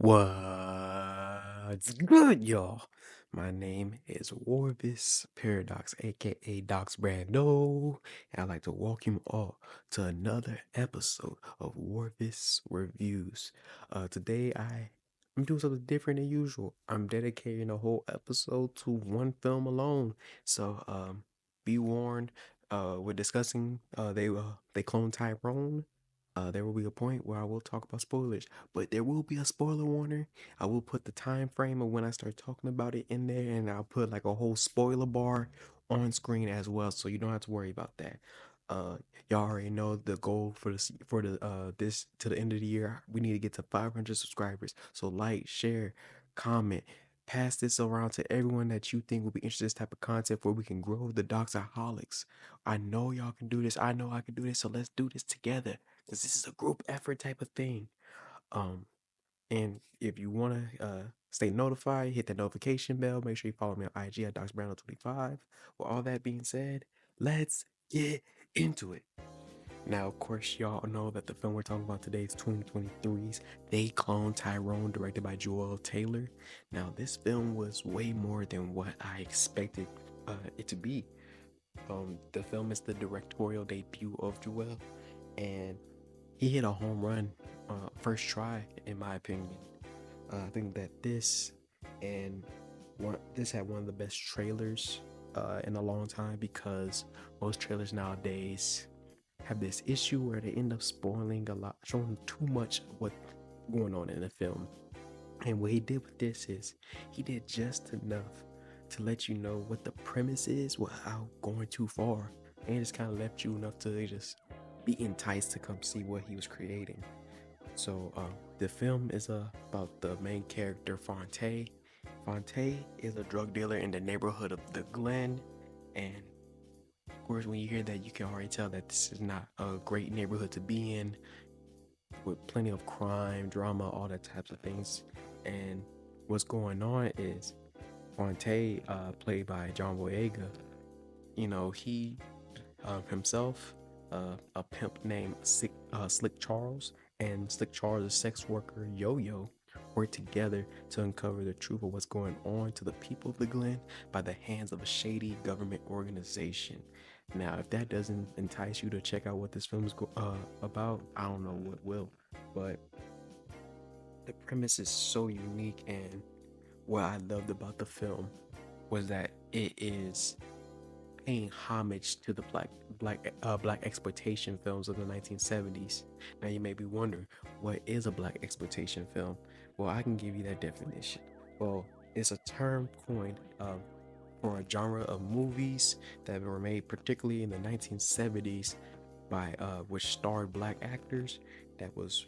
What's good, y'all? My name is Rorvis Paradox, aka Docs Brando, and I'd like to welcome you all to another episode of Rorvis Reviews. Today I'm doing something different than usual. I'm dedicating a whole episode to one film alone. So be warned, we're discussing they cloned Tyrone. There will be a point where I will talk about spoilers, but there will be a spoiler warning. I will put the time frame of when I start talking about it in there, and I'll put like a whole spoiler bar on screen as well, so you don't have to worry about that. Uh, y'all already know the goal for this to the end of the year. We need to get to 500 subscribers. So like, share, comment, pass this around to everyone that you think will be interested in this type of content, where we can grow the Doxaholics. I know y'all can do this. I know I can do this. So let's do this together, because this is a group effort type of thing. Um, and if you want to stay notified, hit that notification bell. Make sure you follow me on IG at DocsBrando25. With all that being said, let's get into it. Now, of course, y'all know that the film we're talking about today is 2023's They Cloned Tyrone, directed by Joel Taylor. Now, this film was way more than what I expected it to be. The film is the directorial debut of Joel, and he hit a home run first try, in my opinion. I think that and this had one of the best trailers in a long time, because most trailers nowadays have this issue where they end up spoiling a lot, showing too much of what's going on in the film. And what he did with this is he did just enough to let you know what the premise is without going too far, and just kind of left you enough to just be enticed to come see what he was creating. So the film is about the main character, Fonte. Fonte is a drug dealer in the neighborhood of the Glen, and of course, when you hear that, you can already tell that this is not a great neighborhood to be in, with plenty of crime, drama, all that types of things. And what's going on is Fonte, played by John Boyega, he himself, a pimp named Slick Charles, and Slick Charles, a sex worker, Yo-Yo, work together to uncover the truth of what's going on to the people of the Glen by the hands of a shady government organization. Now, if that doesn't entice you to check out what this film is about, I don't know what will. But the premise is so unique, and what I loved about the film was that it is paying homage to the black exploitation films of the 1970s. Now you may be wondering, what is a black exploitation film? Well, I can give you that definition. Well, it's a term coined for a genre of movies that were made particularly in the 1970s by which starred black actors, that was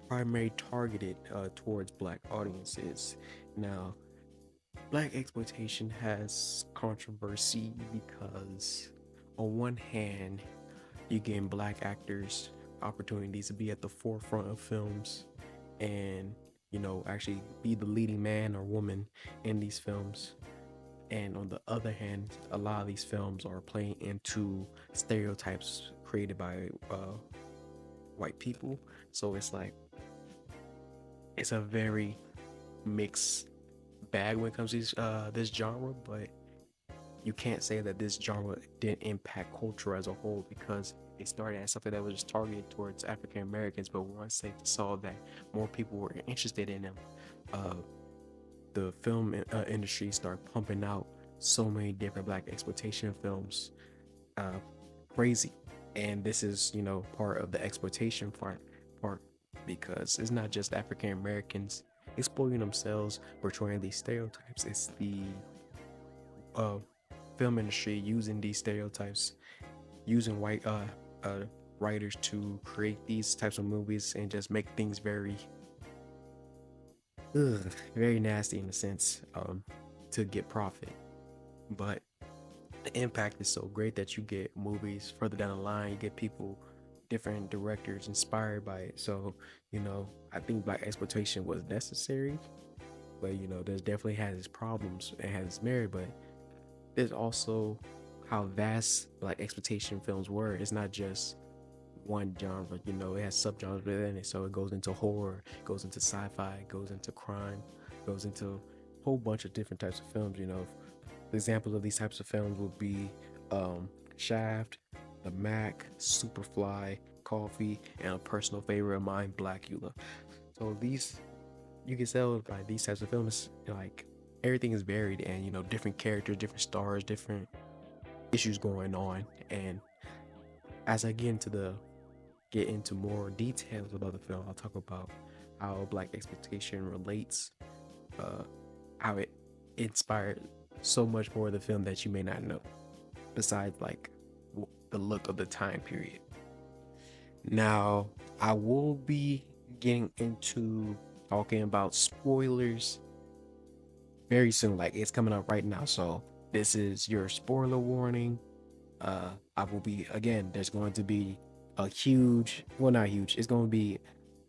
primarily targeted towards black audiences. Now, black exploitation has controversy because, on one hand, you give black actors opportunities to be at the forefront of films and, actually be the leading man or woman in these films. And on the other hand, a lot of these films are playing into stereotypes created by white people. So it's like, it's a very mixed bag when it comes to this genre, but you can't say that this genre didn't impact culture as a whole, because it started as something that was just targeted towards African Americans, but once they saw that more people were interested in them, uh, the film industry started pumping out so many different black exploitation films, uh, crazy. And this is, part of the exploitation part, because it's not just African Americans exploiting themselves, portraying these stereotypes. It's the uh, film industry using these stereotypes, using white writers to create these types of movies and just make things very nasty in a sense, to get profit. But the impact is so great that you get movies further down the line, you get people, different directors inspired by it. So, I think black exploitation was necessary, but there's definitely has its problems and has its merit. But there's also how vast black exploitation films were. It's not just one genre. You know, it has subgenres within it. So it goes into horror, goes into sci-fi, goes into crime, goes into a whole bunch of different types of films. You know, examples of these types of films would be Shaft, The Mac, Superfly, Coffee, and a personal favorite of mine, Blackula. So these, you can tell by these types of films, like everything is varied, and you know, different characters, different stars, different issues going on. And as I get into more details about the film, I'll talk about how Black expectation relates, uh, how it inspired so much more of the film that you may not know, besides like the look of the time period. Now, I will be getting into talking about spoilers very soon. Like it's coming up right now. So this is your spoiler warning. I will be again, there's going to be a huge, well, not huge, it's going to be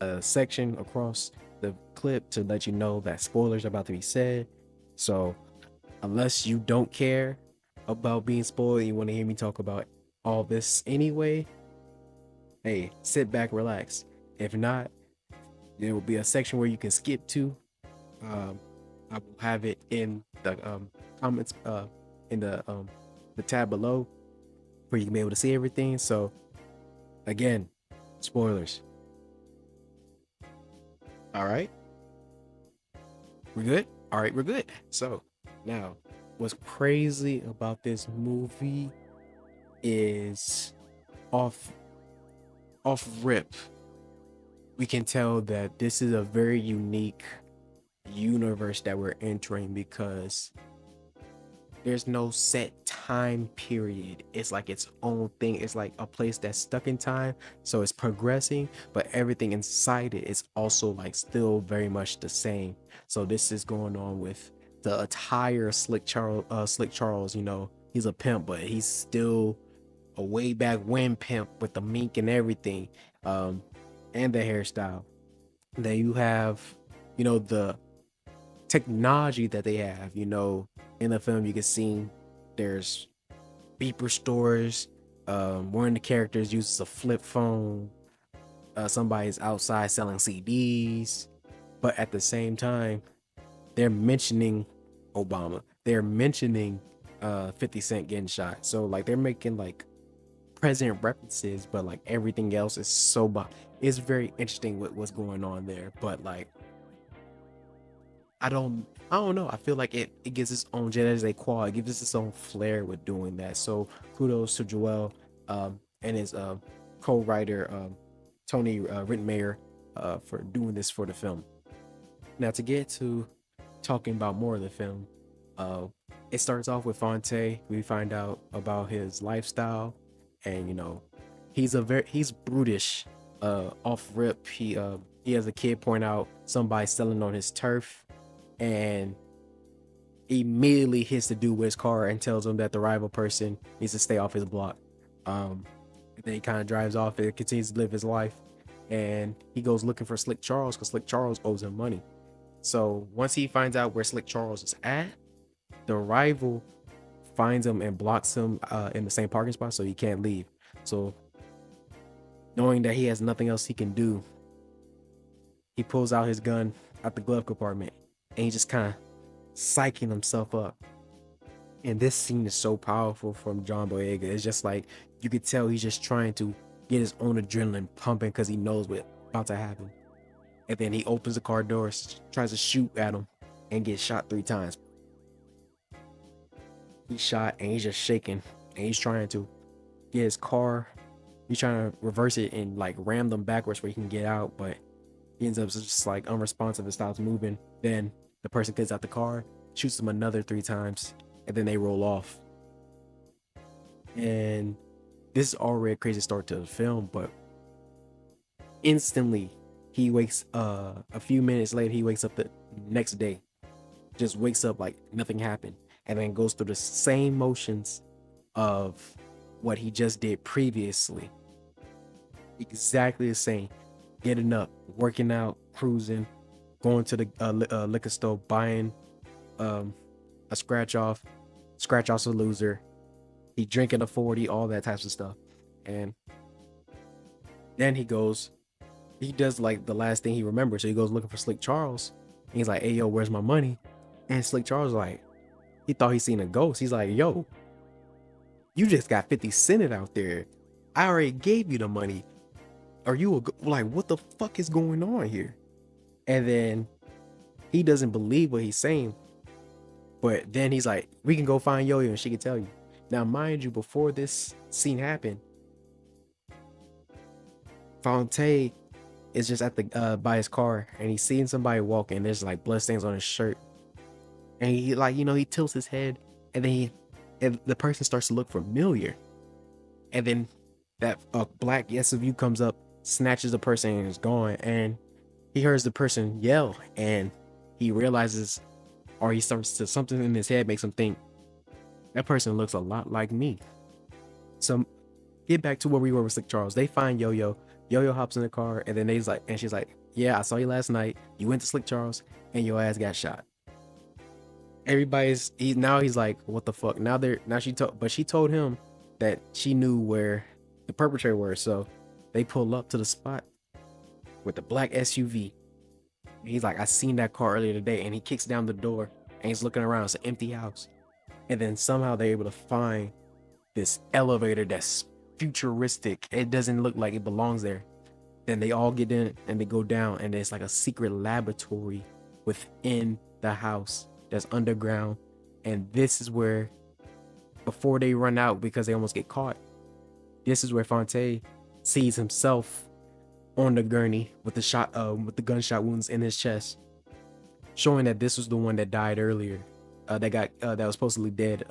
a section across the clip to let you know that spoilers are about to be said. So unless you don't care about being spoiled and you want to hear me talk about all this anyway, hey, sit back, relax. If not, there will be a section where you can skip to. Um, I will have it in the comments, in the tab below, where you can be able to see everything. So again, spoilers. All right, we're good. All right, we're good. So now, what's crazy about this movie is off off rip, we can tell that this is a very unique universe that we're entering because there's no set time period. It's like its own thing. It's like a place that's stuck in time. So it's progressing, but everything inside it is also like still very much the same. So this is going on with the attire Slick Charles, you know, he's a pimp, but he's still a way back when pimp with the mink and everything. Um, and the hairstyle. Then you have, you know, the technology that they have. You know, in the film you can see there's beeper stores. One of the characters uses a flip phone. Somebody's outside selling CDs, but at the same time they're mentioning Obama. They're mentioning 50 Cent getting shot. So like they're making like present references, but like everything else is it's very interesting with what's going on there. But like I don't know. I feel like it gives its own genetic qual. It gives us its own flair with doing that. So kudos to Joel and his co-writer Tony Rittenmeyer for doing this for the film. Now to get to talking about more of the film, uh, it starts off with Fonte. We find out about his lifestyle, and you know, he's brutish. Off rip, he has a kid point out somebody selling on his turf, and immediately hits the dude with his car and tells him that the rival person needs to stay off his block. Um, then he kind of drives off and continues to live his life, and he goes looking for Slick Charles because Slick Charles owes him money. So once he finds out where Slick Charles is at, the rival finds him and blocks him in the same parking spot so he can't leave. So knowing that he has nothing else he can do, he pulls out his gun out the glove compartment and he just kind of psyching himself up. And this scene is so powerful from John Boyega. It's just like you could tell he's just trying to get his own adrenaline pumping because he knows what's about to happen. And then he opens the car doors, tries to shoot at him, and gets shot 3 times. He's shot and he's just shaking, and he's trying to get his car. He's trying to reverse it and like ram them backwards where he can get out, but he ends up just like unresponsive and stops moving. Then the person gets out the car, shoots him another 3 times, and then they roll off. And this is already a crazy start to the film, but instantly he wakes a few minutes later, he wakes up the next day. Just wakes up like nothing happened, and then goes through the same motions of what he just did previously. Exactly the same. Getting up, working out, cruising, going to the liquor store, buying um, a scratch off's a loser. He drinking a 40, all that types of stuff. And Then he does like the last thing he remembers. So he goes looking for Slick Charles. And he's like, hey, yo, where's my money? And Slick Charles like, he thought he seen a ghost. He's like, yo, you just got 50 cented out there. I already gave you the money. Are you like, what the fuck is going on here? And then he doesn't believe what he's saying. But then he's like, we can go find Yo-Yo and she can tell you. Now, mind you, before this scene happened, Fonte is just at the by his car and he's seeing somebody walking. There's like bloodstains on his shirt. And he like, he tilts his head and then and the person starts to look familiar. And then that black SUV comes up, snatches the person and is gone. And he hears the person yell and he realizes, or he starts to, something in his head makes him think, that person looks a lot like me. So get back to where we were with Slick Charles. They find Yo-Yo. Yo-Yo hops in the car and then she's like, yeah, I saw you last night. You went to Slick Charles and your ass got shot. He's like, what the fuck? She told him that she knew where the perpetrator was. So they pull up to the spot with the black SUV. He's like, I seen that car earlier today, and he kicks down the door and he's looking around. It's an empty house. And then somehow they're able to find this elevator that's futuristic. It doesn't look like it belongs there. Then they all get in and they go down, and there's like a secret laboratory within the house that's underground. And this is where, before they run out because they almost get caught, this is where Fonte sees himself on the gurney with the gunshot wounds in his chest, showing that this was the one that died earlier. That was supposedly dead.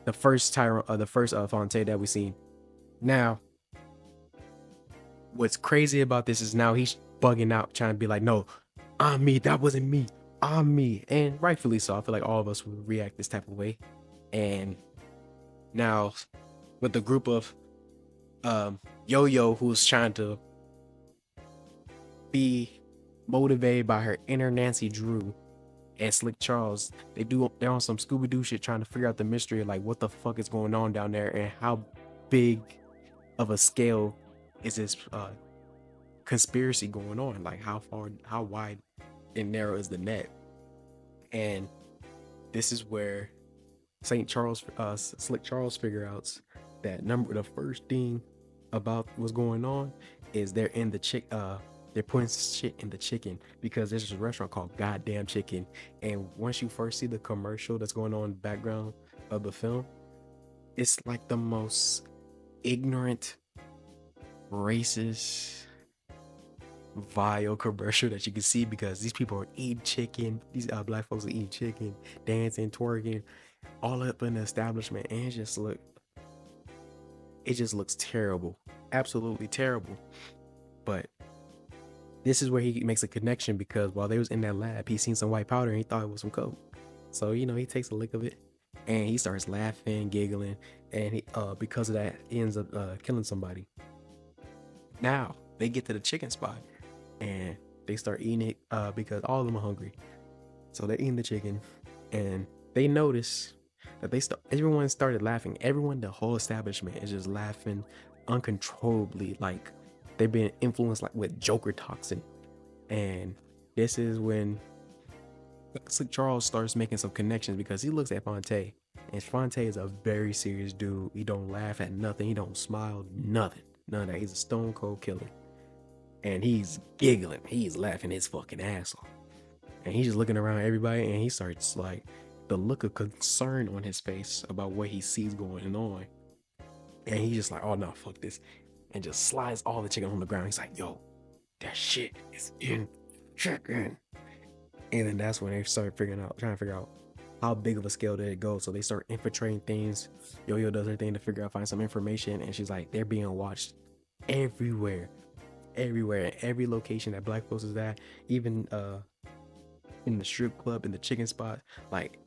The first Tyrone, the first Fonte that we seen. Now, what's crazy about this is now he's bugging out, trying to be like, no, I'm me. That wasn't me. I'm me. And rightfully so. I feel like all of us would react this type of way. And now, with the group of Yo-Yo, who's trying to be motivated by her inner Nancy Drew, and Slick Charles, they're on some Scooby-Doo shit trying to figure out the mystery of like what the fuck is going on down there and how big of a scale is this conspiracy going on, like how wide and narrow is the net. And this is where Slick Charles figure out that the first thing about what's going on is they're putting shit in the chicken, because there's this restaurant called Goddamn Chicken. And once you first see the commercial that's going on in the background of the film, it's like the most ignorant, racist, vile commercial that you can see, because these people are eating chicken. These black folks are eating chicken, dancing, twerking, all up in the establishment, and it just looks terrible, absolutely terrible. But this is where he makes a connection, because while they was in that lab, he seen some white powder and he thought it was some coke. So he takes a lick of it and he starts laughing, giggling, and he because of that he ends up killing somebody. Now they get to the chicken spot and they start eating it because all of them are hungry. So they're eating the chicken and they notice that everyone started laughing. The whole establishment is just laughing uncontrollably, like they've been influenced like with Joker toxin. And this is when Slick Charles starts making some connections, because he looks at Fonte, and Fonte is a very serious dude. He don't laugh at nothing. He don't smile, nothing. None of that. He's a stone cold killer. And he's giggling. He's laughing his fucking ass off. And he's just looking around at everybody, and he starts like the look of concern on his face about what he sees going on. And he's just like, oh no, fuck this. And just slides all the chicken on the ground. He's like, yo, that shit is in chicken. And then that's when they start trying to figure out how big of a scale did it go. So they start infiltrating things. Yo-Yo does her thing to find some information. And she's like, they're being watched everywhere. In every location that black folks is at. Even in the strip club, in the chicken spot, like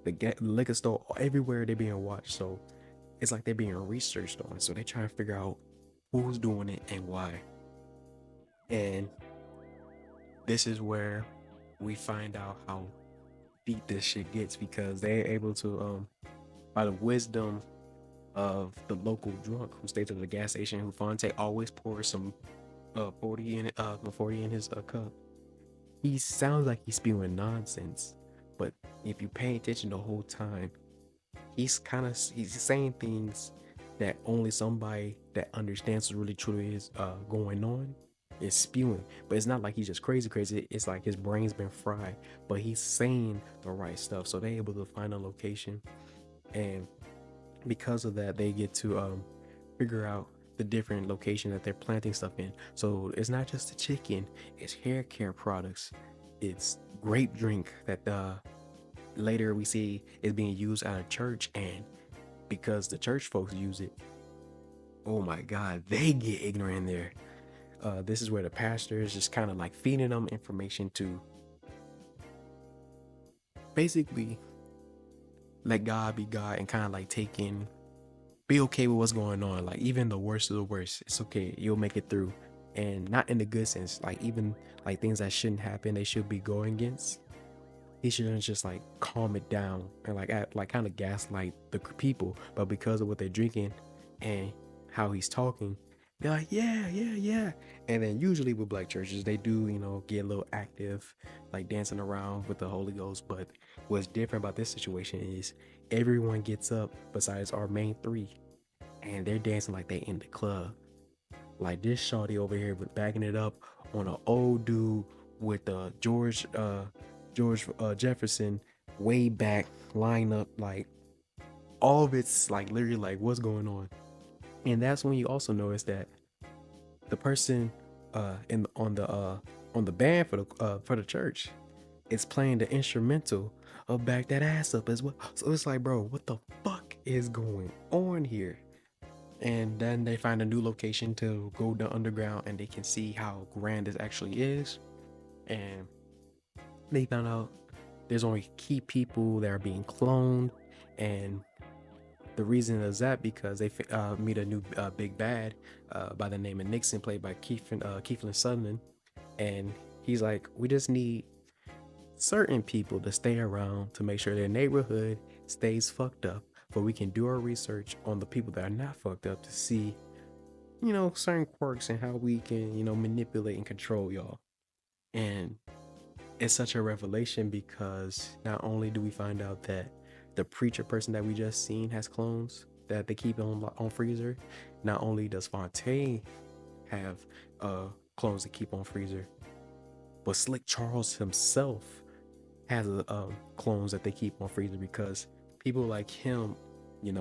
the liquor store, everywhere they're being watched. So it's like they're being researched on. So they try to figure out who's doing it and why. And this is where we find out how deep this shit gets, because they're able to by the wisdom of the local drunk who stays at the gas station, who Fonte always pours some 40 in his cup. He sounds like he's spewing nonsense, but if you pay attention the whole time, he's saying things that only somebody that understands what really truly is going on is spewing. But it's not like he's just crazy. It's like his brain's been fried, but he's saying the right stuff. So they're able to find a location, and because of that, they get to figure out the different location that they're planting stuff in. So it's not just the chicken; it's hair care products, it's grape drink that later we see is being used at a church, and because the church folks use it, oh my god, they get ignorant in there. This is where the pastor is just kind of like feeding them information to basically let God be God and kind of like take in, be okay with what's going on. Like even the worst of the worst, it's okay. You'll make it through, and not in the good sense. Like even like things that shouldn't happen, they should be going against. He shouldn't just like calm it down and like kind of gaslight the people. But because of what they're drinking and how he's talking, they're like, yeah. And then usually with black churches, they do, get a little active, like dancing around with the Holy Ghost. But what's different about this situation is everyone gets up besides our main three, and they're dancing like they in the club. Like this shawty over here, but backing it up on an old dude with the George Jefferson way back lineup. Like all of it's like literally like what's going on. And that's when you also notice that the person in on the band for the church is playing the instrumental of Back That Ass Up as well. So it's like, bro, what the fuck is going on here? And then they find a new location to go down underground, and they can see how grand this actually is. And they found out there's only key people that are being cloned, and the reason is that because they meet a new big bad by the name of Nixon, played by Kiefer Sutherland, and he's like, we just need certain people to stay around to make sure their neighborhood stays fucked up, but we can do our research on the people that are not fucked up to see, certain quirks and how we can, manipulate and control y'all. And it's such a revelation because not only do we find out that the preacher person that we just seen has clones that they keep on freezer, not only does Fontaine have clones to keep on freezer, but Slick Charles himself has clones that they keep on freezer because people like him, they're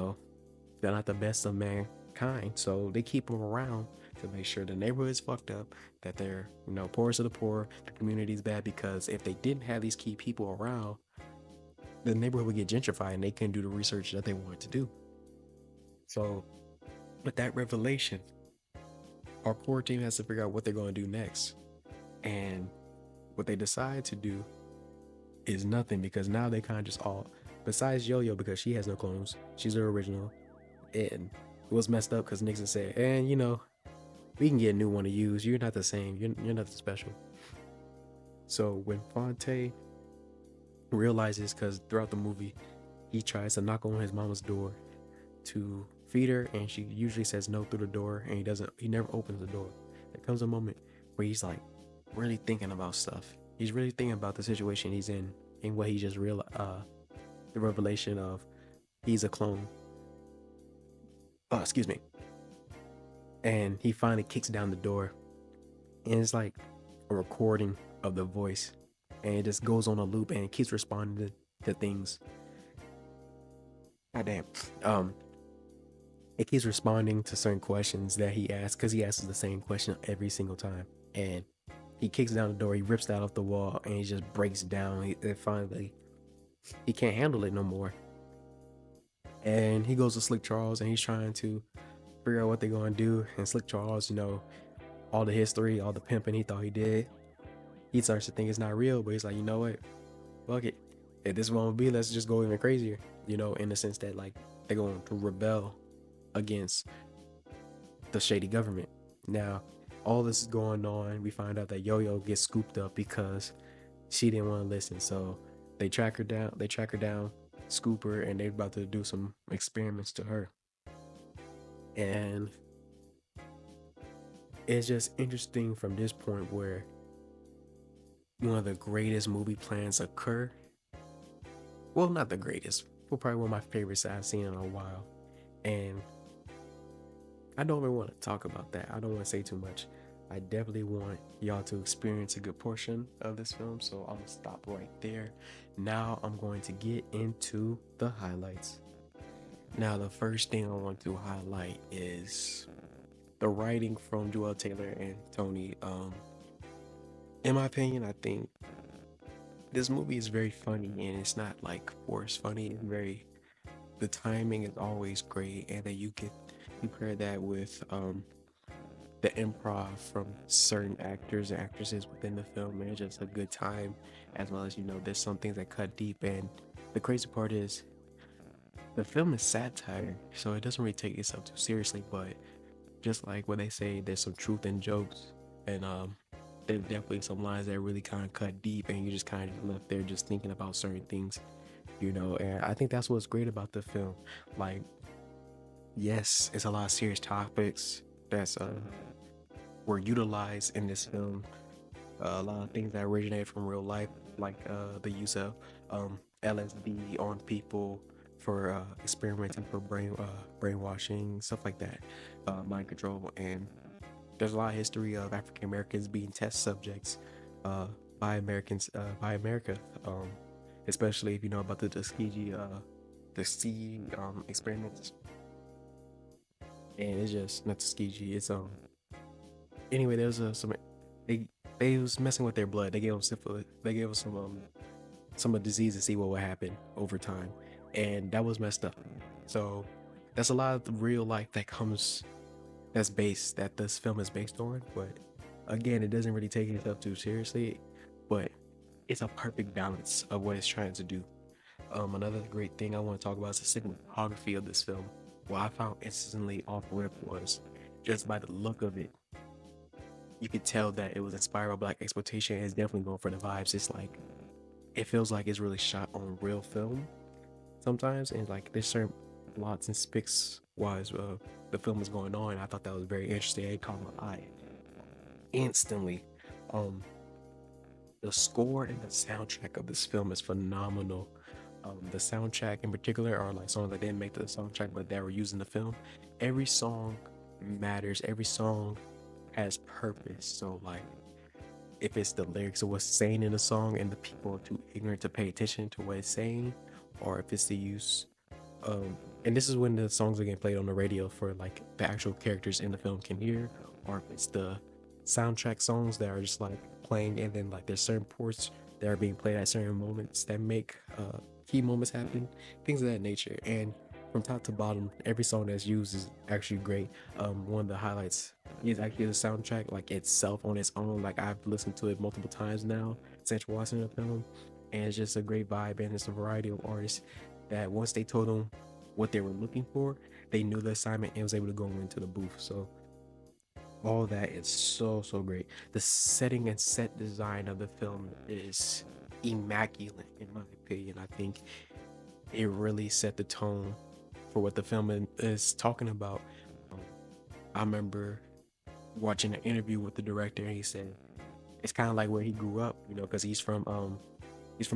not the best of mankind, so they keep them around to make sure the neighborhood is fucked up, that they're, poorest of the poor, the community's bad, because if they didn't have these key people around, the neighborhood would get gentrified and they couldn't do the research that they wanted to do. So with that revelation, our core team has to figure out what they're going to do next. And what they decide to do is nothing, because now they kind of just all, besides Yo-Yo, because she has no clones, she's the original. And it was messed up because Nixon said, and we can get a new one to use. You're not the same. You're nothing special. So when Fonte realizes, because throughout the movie, he tries to knock on his mama's door to feed her, and she usually says no through the door, and he never opens the door. There comes a moment where he's like really thinking about stuff. He's really thinking about the situation he's in and what he just realized, the revelation of he's a clone. Excuse me. And he finally kicks down the door, and it's like a recording of the voice, and it just goes on a loop and it keeps responding to things. God damn. It keeps responding to certain questions that he asks, because he asks the same question every single time. And he kicks down the door, he rips that off the wall, and he just breaks down. Finally, he can't handle it no more. And he goes to Slick Charles, and he's trying to figure out what they're going to do. And Slick Charles, all the history, all the pimping he thought he did, he starts to think it's not real, but he's like, you know what? Fuck it. If this won't be, let's just go even crazier, in the sense that like they're going to rebel against the shady government. Now, all this is going on. We find out that Yo-Yo gets scooped up because she didn't want to listen. So they track her down, scoop her, and they're about to do some experiments to her. And it's just interesting from this point where one of the greatest movie plans occur. Well, not the greatest, but probably one of my favorites I've seen in a while. And I don't even want to talk about that. I don't want to say too much. I definitely want y'all to experience a good portion of this film, so I'm gonna stop right there. Now I'm going to get into the highlights. Now, the first thing I want to highlight is the writing from Joel Taylor and Tony. In my opinion, I think this movie is very funny, and it's not like forced funny. It's very the timing is always great, and then you can compare that with the improv from certain actors and actresses within the film, and it's just a good time. As well as there's some things that cut deep, and the crazy part is the film is satire, so it doesn't really take itself too seriously. But just like what they say, there's some truth in jokes, and there's definitely some lines that really kind of cut deep, and you just kind of left there just thinking about certain things, And I think that's what's great about the film. Like, yes, it's a lot of serious topics that's were utilized in this film. A lot of things that originated from real life, like the use of LSD on people for experimenting for brainwashing, stuff like that, mind control, and there's a lot of history of African Americans being test subjects by Americans by America, especially if you know about the Tuskegee the sea experiments, and it's just not Tuskegee. It's anyway. There was some they they was messing with their blood. They gave them syphilis. They gave them some of the disease to see what would happen over time, and that was messed up. So that's a lot of the real life that this film is based on. But again, it doesn't really take itself too seriously, but it's a perfect balance of what it's trying to do. Another great thing I want to talk about is the cinematography of this film. What I found instantly off rip was just by the look of it, you could tell that it was inspired by black exploitation. It's definitely going for the vibes. It's like it feels like it's really shot on real film sometimes, and like there's certain plots and spics wise the film is going on. I thought that was very interesting. It caught my eye instantly. Um, the score and the soundtrack of this film is phenomenal. The soundtrack in particular are like songs that didn't make the soundtrack, but that were used in the film. Every song matters. Every song has purpose. So like, if it's the lyrics of what's saying in the song and the people are too ignorant to pay attention to what it's saying, or if it's the use and this is when the songs are getting played on the radio for like the actual characters in the film can hear, or if it's the soundtrack songs that are just like playing, and then like there's certain ports that are being played at certain moments that make key moments happen, things of that nature. And from top to bottom, every song that's used is actually great. One of the highlights is actually the soundtrack, like itself on its own. Like I've listened to it multiple times now since watching the film, and it's just a great vibe. And it's a variety of artists that once they told them what they were looking for, they knew the assignment and was able to go into the booth. So all that is so great. The setting and set design of the film is immaculate in my opinion. I think it really set the tone for what the film is talking about. Um, I remember watching an interview with the director, and he said it's kind of like where he grew up, because he's from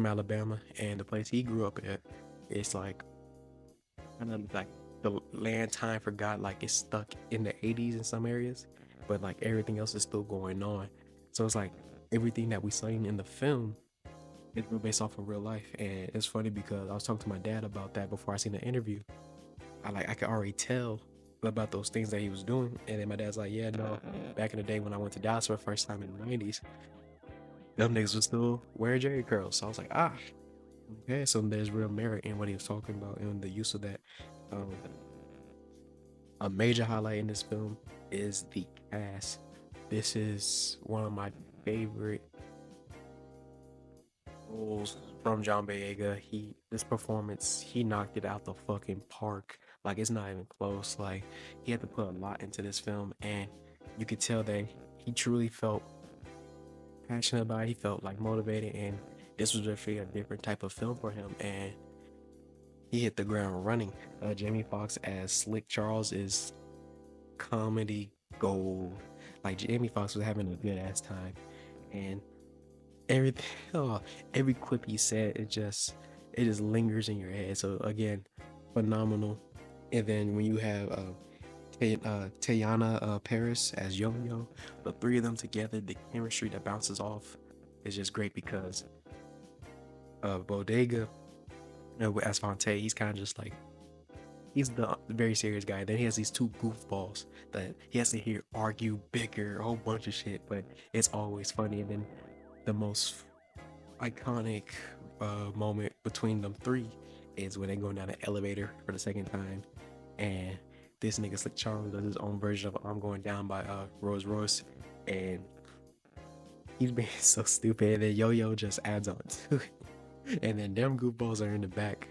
Alabama, and the place he grew up at, it's like kind of like the land time forgot, like it's stuck in the 80s in some areas, but like everything else is still going on. So it's like everything that we seen in the film is real based off of real life. And it's funny because I was talking to my dad about that before I seen the interview. I could already tell about those things that he was doing, and then my dad's like, yeah, no, back in the day when I went to Dallas for the first time in the 90s, them niggas was still wearing Jerry curls. So I was like, okay, so there's real merit in what he was talking about and the use of that. um, a major highlight in this film is the cast. This is one of my favorite roles from John Boyega. This performance, he knocked it out the fucking park. Like it's not even close. Like he had to put a lot into this film, and you could tell that he truly felt passionate about it. He felt like motivated, and this was definitely a different type of film for him, and he hit the ground running. Jamie Foxx as Slick Charles is comedy gold. Like Jamie Foxx was having a good ass time, and everything, oh, every quip he said, it just lingers in your head. So again, phenomenal. And then when you have Tayana Paris as Yo Yo, the three of them together, the chemistry that bounces off is just great because Bodega, as Fonte, he's kind of just like he's the very serious guy. Then he has these two goofballs that he has to hear argue bigger, a whole bunch of shit, but it's always funny. And then the most iconic moment between them three is when they go down the elevator for the second time, and this nigga Slick Charles does his own version of "I'm Going Down" by Rose Royce, and he's being so stupid. And then Yo Yo just adds on to it, and then them goofballs are in the back,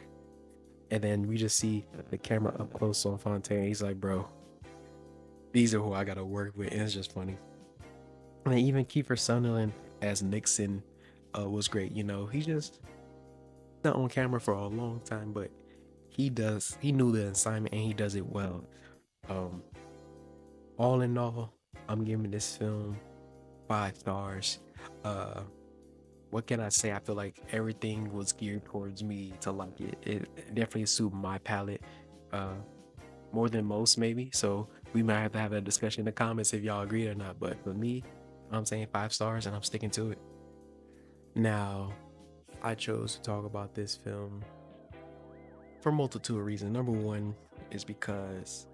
and then we just see the camera up close on Fontaine. He's like, "Bro, these are who I gotta work with," and it's just funny. And then even Kiefer Sutherland as Nixon was great. You know, he just not on camera for a long time, but he knew the assignment and he does it well. Um, all in all, I'm giving this film 5 stars. Uh, what can I say? I feel like everything was geared towards me to like it. It definitely suited my palate, uh, more than most maybe. So we might have to have a discussion in the comments if y'all agree or not. But for me, I'm saying 5 stars and I'm sticking to it. Now, I chose to talk about this film for a multitude of reasons. Number one is because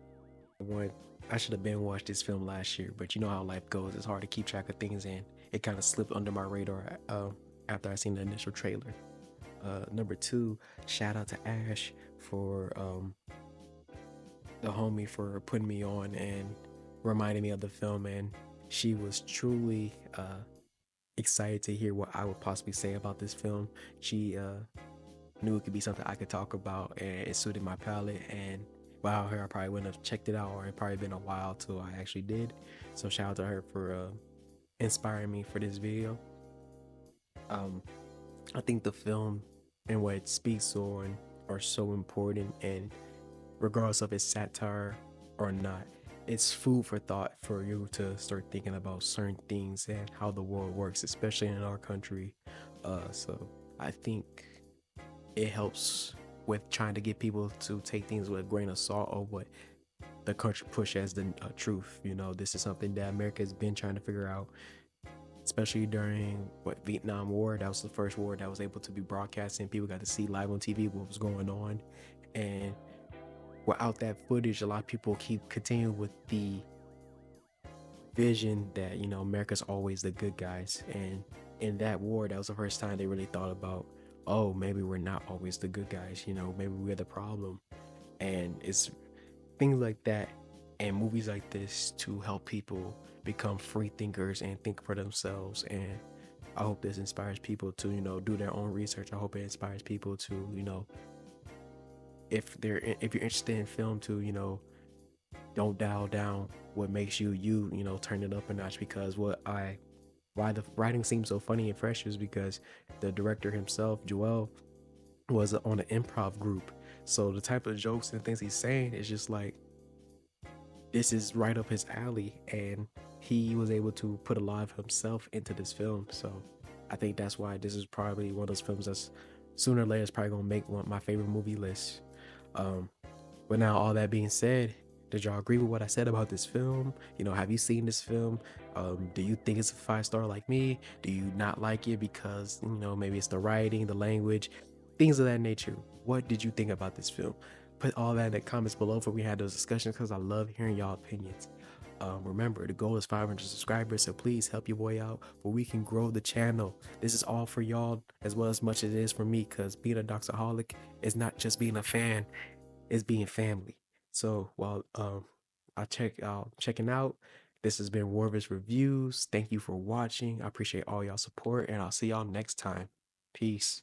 one, I should have been watched this film last year, but you know how life goes. It's hard to keep track of things, and it kind of slipped under my radar after I seen the initial trailer. Number two, shout out to Ash for the homie for putting me on and reminding me of the film, and she was truly excited to hear what I would possibly say about this film. She knew it could be something I could talk about, and it suited my palate. And without her, I probably wouldn't have checked it out, or it probably been a while till I actually did. So shout out to her for inspiring me for this video. Um, I think the film and what it speaks on are so important, and regardless of its satire or not, it's food for thought for you to start thinking about certain things and how the world works, especially in our country. So I think it helps with trying to get people to take things with a grain of salt or what the country push as the truth. You know, this is something that America has been trying to figure out, especially during what Vietnam War. That was the first war that was able to be broadcast and people got to see live on TV what was going on. And without that footage, a lot of people keep continuing with the vision that, you know, America's always the good guys. And in that war, that was the first time they really thought about, oh, maybe we're not always the good guys, you know, maybe we're the problem. And it's things like that and movies like this to help people become free thinkers and think for themselves. And I hope this inspires people to, you know, do their own research. I hope it inspires people to, you know, if you're interested in film, to, you know, don't dial down what makes you know, turn it up a notch. Because why the writing seems so funny and fresh is because the director himself, Joel, was on an improv group. So the type of jokes and things he's saying is just like, this is right up his alley, and he was able to put a lot of himself into this film. So I think that's why this is probably one of those films that's sooner or later is probably gonna make one of my favorite movie lists. um but now, all that being said, did y'all agree with what I said about this film? You know, have you seen this film? Do you think it's a 5 star like me? Do you not like it because, you know, maybe it's the writing, the language, things of that nature? What did you think about this film? Put all that in the comments below for we had those discussions, because I love hearing y'all opinions. Remember, the goal is 500 subscribers, so please help your boy out where we can grow the channel. This is all for y'all as well as much as it is for me, because being a doxaholic is not just being a fan, it's being family. So while I check out checking out, this has been Rorvis Reviews. Thank you for watching. I appreciate all y'all support, and I'll see y'all next time. Peace.